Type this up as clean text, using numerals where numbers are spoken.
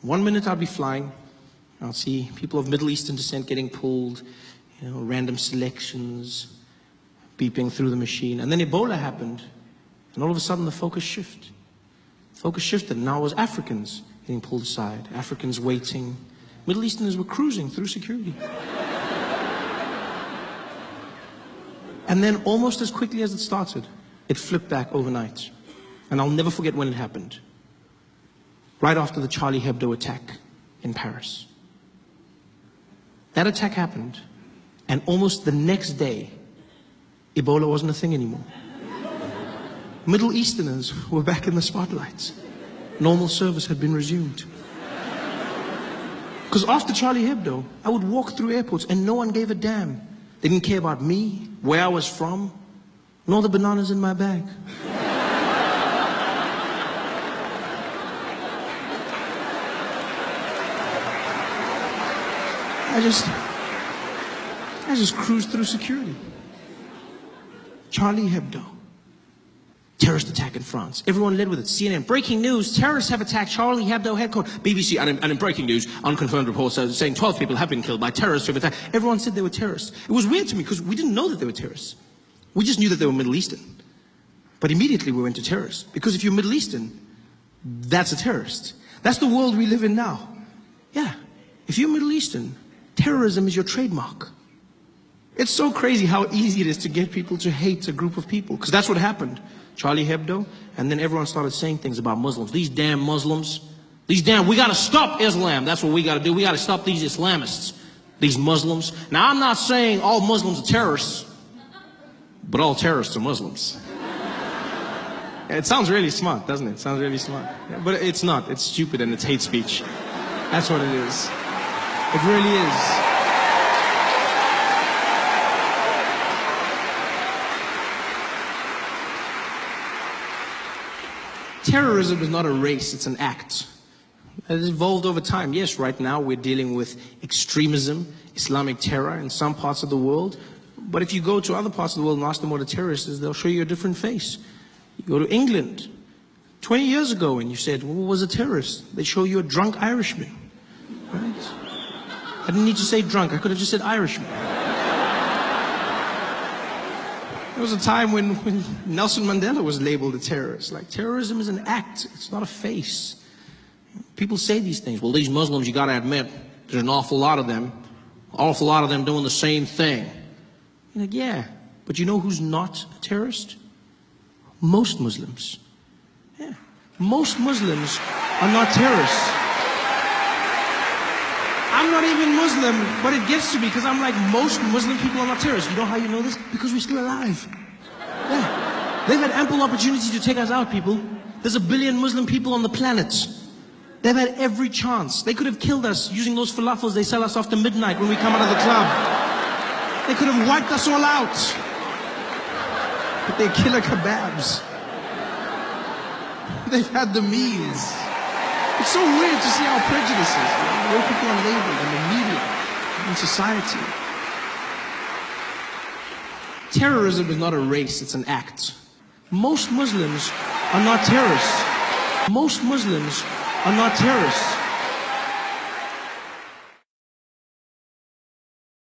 One minute I'll be flying, I'll see people of Middle Eastern descent getting pulled, random selections, beeping through the machine. And then Ebola happened, and all of a sudden the focus shifted. Focus shifted, and now it was Africans getting pulled aside, Africans waiting. Middle Easterners were cruising through security. And then almost as quickly as it started, it flipped back overnight. And I'll never forget when it happened. Right after the Charlie Hebdo attack in Paris. That attack happened, and almost the next day, Ebola wasn't a thing anymore. Middle Easterners were back in the spotlight. Normal service had been resumed. Because after Charlie Hebdo, I would walk through airports and no one gave a damn. They didn't care about me, where I was from, nor the bananas in my bag. I just cruised through security. Charlie Hebdo. Terrorist attack in France. Everyone led with it. CNN, breaking news, terrorists have attacked Charlie Hebdo headquarters. BBC, and in breaking news, unconfirmed reports saying 12 people have been killed by terrorists who have attacked. Everyone said they were terrorists. It was weird to me because we didn't know that they were terrorists. We just knew that they were Middle Eastern. But immediately we went to terrorists. Because if you're Middle Eastern, that's a terrorist. That's the world we live in now. Yeah. If you're Middle Eastern, terrorism is your trademark. It's so crazy how easy it is to get people to hate a group of people. Because that's what happened. Charlie Hebdo, and then everyone started saying things about Muslims. These damn Muslims. We gotta stop Islam. That's what we gotta do. We gotta stop these Islamists. These Muslims. Now, I'm not saying all Muslims are terrorists, but all terrorists are Muslims. It sounds really smart, doesn't it? It sounds really smart. Yeah, but it's not. It's stupid and it's hate speech. That's what it is. It really is. Terrorism is not a race, it's an act. It has evolved over time. Yes, right now we're dealing with extremism, Islamic terror in some parts of the world. But if you go to other parts of the world and ask them what a terrorist is, they'll show you a different face. You go to England 20 years ago and you said, well, what was a terrorist? They show you a drunk Irishman. Right? I didn't need to say drunk, I could have just said Irishman. There was a time when Nelson Mandela was labeled a terrorist. Like, terrorism is an act, it's not a face. People say these things. Well, these Muslims, you gotta admit, there's an awful lot of them doing the same thing. You're like, yeah, but you know who's not a terrorist? Most Muslims. Yeah, most Muslims are not terrorists. I'm not even Muslim, but it gets to me because I'm like, most Muslim people are not terrorists. You know how you know this? Because we're still alive. Yeah. They've had ample opportunity to take us out, people. There's 1 billion Muslim people on the planet. They've had every chance. They could have killed us using those falafels they sell us after midnight when we come out of the club. They could have wiped us all out. But they're killer kebabs. They've had the means. It's so weird to see how prejudices, the way people are labeled in the media, in society. Terrorism is not a race, it's an act. Most Muslims are not terrorists. Most Muslims are not terrorists.